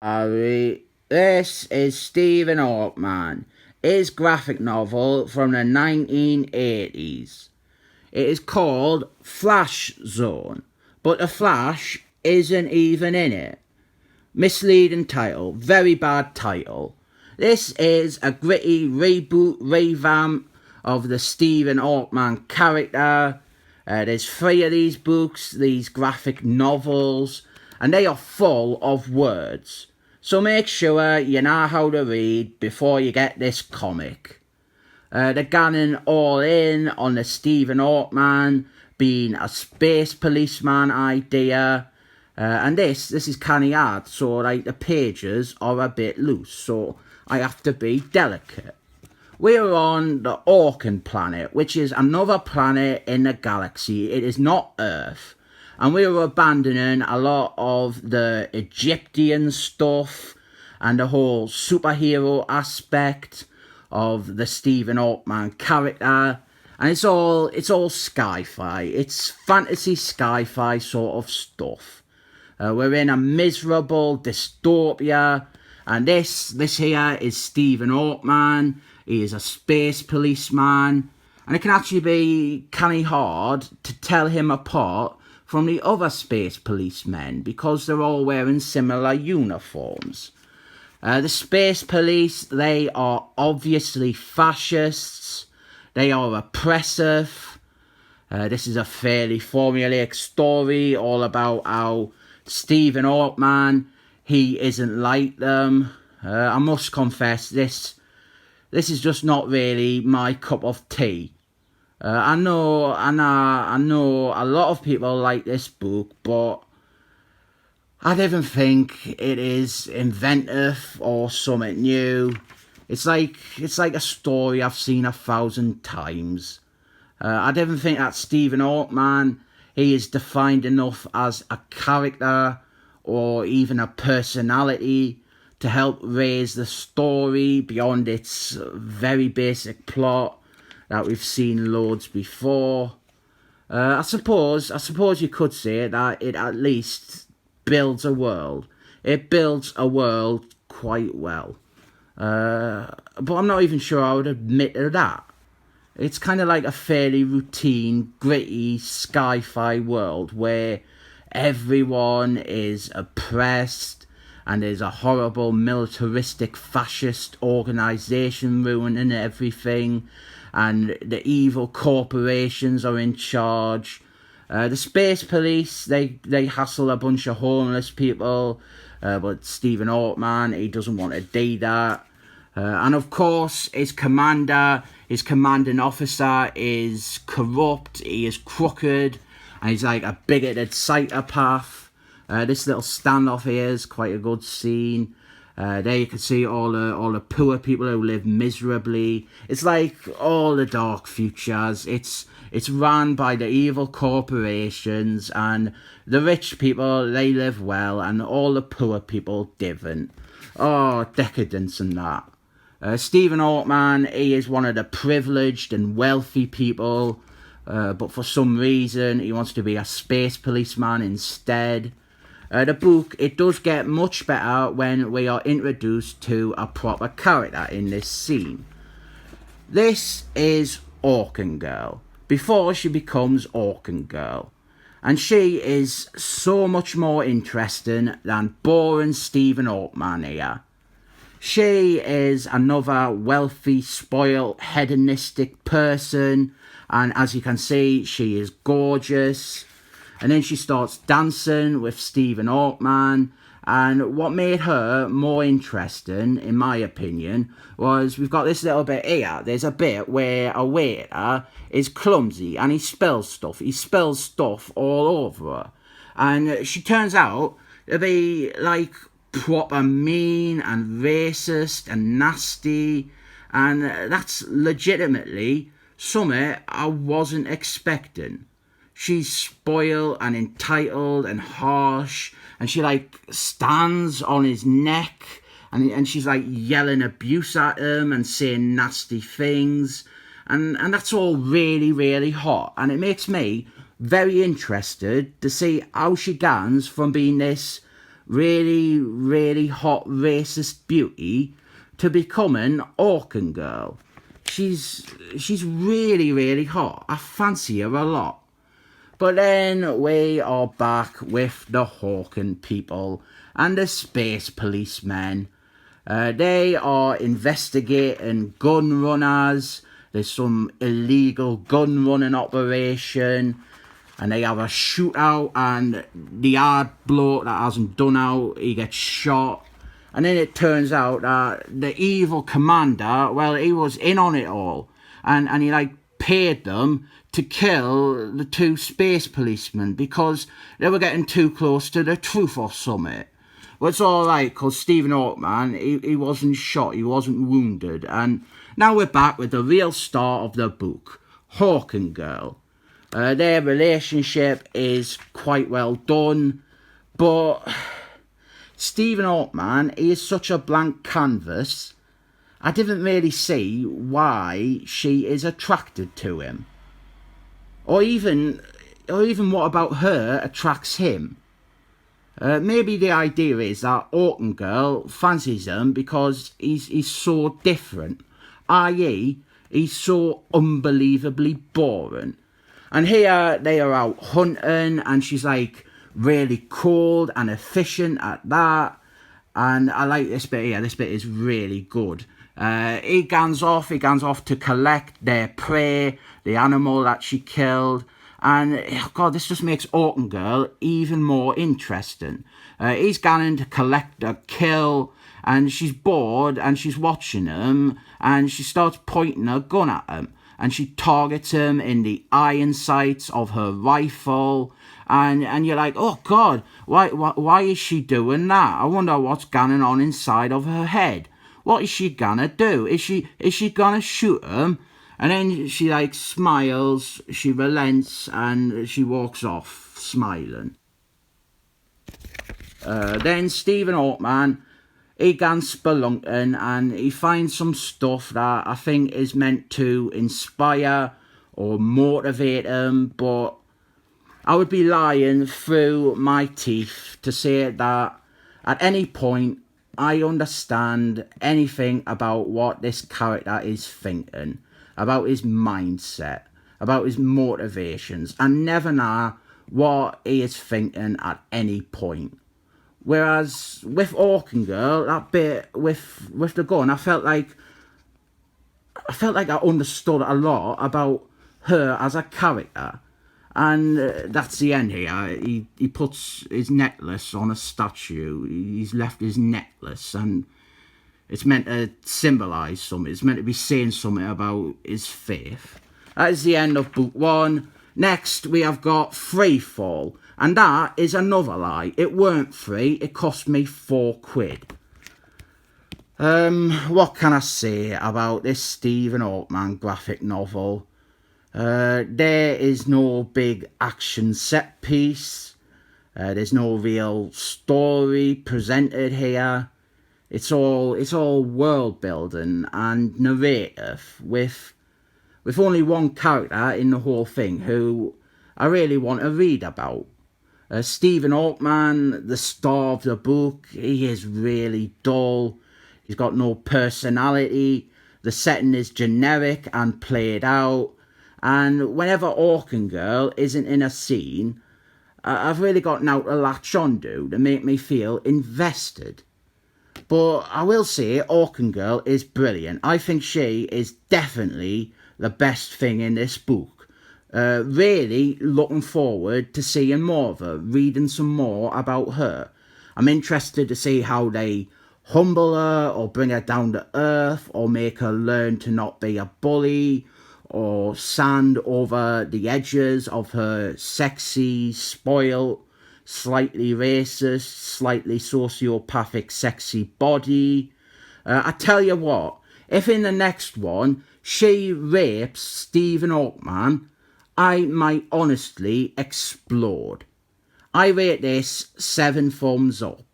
Harry. This is Stephen Hawkman, his graphic novel from the 1980s. It is called Flashzone, but the Flash isn't even in it. Misleading title, very bad title. This is a gritty reboot, revamp of the Stephen Hawkman character. There's three of these books, these graphic novels, and they are full of words. So make sure you know how to read before you get this comic. They're going all in on the Stephen Hawkman being a space policeman idea. And this is canny hard, so like the pages are a bit loose, so I have to be delicate. We're on the Orkan planet, which is another planet in the galaxy. It is not Earth. And we were abandoning a lot of the Egyptian stuff and the whole superhero aspect of the Stephen Hawkman character. And it's all sci-fi. It's fantasy sci-fi sort of stuff. We're in a miserable dystopia. And this here is Stephen Hawkman. He is a space policeman. And it can actually be canny hard to tell him apart from the other space policemen because they're all wearing similar uniforms. The space police, they are obviously fascists. They are oppressive. This is a fairly formulaic story all about how Stephen Hawkman, he isn't like them. I must confess, this is just not really my cup of tea. I know a lot of people like this book, but I don't even think it is inventive or something new. It's like a story I've seen 1,000 times. I don't even think that Stephen Hawkman, he is defined enough as a character or even a personality to help raise the story beyond its very basic plot that we've seen loads before. I suppose you could say that it at least builds a world. It builds a world quite well. But I'm not even sure I would admit to that. It's kind of like a fairly routine, gritty, sci-fi world where everyone is oppressed and there's a horrible militaristic fascist organisation ruining everything, and the evil corporations are in charge. The space police, they hassle a bunch of homeless people, but Stephen Hawkman, he doesn't want to do that. And of course, his commanding officer is corrupt, he is crooked, and he's like a bigoted psychopath. This little standoff here is quite a good scene. There you can see all the poor people who live miserably. It's like all the dark futures. It's run by the evil corporations, and the rich people, they live well, and all the poor people don't. Oh, decadence and that. Stephen Hawkman, he is one of the privileged and wealthy people, but for some reason he wants to be a space policeman instead. The book, it does get much better when we are introduced to a proper character in this scene. This is Hawkgirl, before she becomes Hawkgirl. And she is so much more interesting than boring Stephen Hawkman here. She is another wealthy, spoiled, hedonistic person, and as you can see, she is gorgeous. And then she starts dancing with Stephen Hawkman. And what made her more interesting, in my opinion, was we've got this little bit here. There's a bit where a waiter is clumsy and he spills stuff. He spills stuff all over her. And she turns out to be like proper mean and racist and nasty. And that's legitimately something I wasn't expecting. She's spoiled and entitled and harsh, and she like stands on his neck and she's like yelling abuse at him and saying nasty things, and that's all really, really hot, and it makes me very interested to see how she goes from being this really, really hot racist beauty to becoming Hawkgirl. She's really, really hot. I fancy her a lot. But then we are back with the Hawken people and the space policemen. They are investigating gun runners. There's some illegal gun running operation. And they have a shootout, and the hard bloke that hasn't done out, he gets shot. And then it turns out that the evil commander, well, he was in on it all. And he, like, paid them to kill the two space policemen because they were getting too close to the truth or something. Well, it's all right, because Stephen Hawkman, he wasn't shot, he wasn't wounded. And now we're back with the real star of the book, Hawkgirl. Their relationship is quite well done, but Stephen Hawkman, he is such a blank canvas. I didn't really see why she is attracted to him. Or even what about her attracts him. Maybe the idea is that Hawkgirl fancies him because he's so different, i.e. he's so unbelievably boring. And here they are out hunting, and she's like really cold and efficient at that. And I like this bit here. This bit is really good. He guns off to collect their prey, the animal that she killed. And God, this just makes Hawkgirl even more interesting. He's going to collect a kill, and she's bored, and she's watching him, and she starts pointing her gun at him. And she targets him in the iron sights of her rifle. And you're like, oh God, why is she doing that? I wonder what's going on inside of her head. What is she gonna do? Is she gonna shoot him? And then she like smiles, she relents, and she walks off smiling. Then Stephen Hawkman, he goes spelunking, and he finds some stuff that I think is meant to inspire or motivate him, but I would be lying through my teeth to say that at any point I understand anything about what this character is thinking, about his mindset, about his motivations. I never know what he is thinking at any point. Whereas with Hawkgirl, that bit with the gun, I felt like I understood a lot about her as a character. And that's the end here. He puts his necklace on a statue. He's left his necklace, and it's meant to symbolise something. It's meant to be saying something about his faith. That is the end of book 1. Next, we have got Freefall. And that is another lie. It weren't free. It cost me £4. What can I say about this Stephen Hawkman graphic novel? There is no big action set piece. There's no real story presented here. It's all world building and narrative with only one character in the whole thing who I really want to read about. Stephen Hawkman, the star of the book, he is really dull. He's got no personality. The setting is generic and played out. And whenever Hawkgirl isn't in a scene, I've really got now to latch on to make me feel invested. But I will say Hawkgirl is brilliant. I think she is definitely the best thing in this book. Really looking forward to seeing more of her, reading some more about her. I'm interested to see how they humble her or bring her down to earth or make her learn to not be a bully or sand over the edges of her sexy, spoiled, slightly racist, slightly sociopathic sexy body. I tell you what, if in the next one she rapes Stephen Hawkman, I might honestly explode. I rate this 7 thumbs up.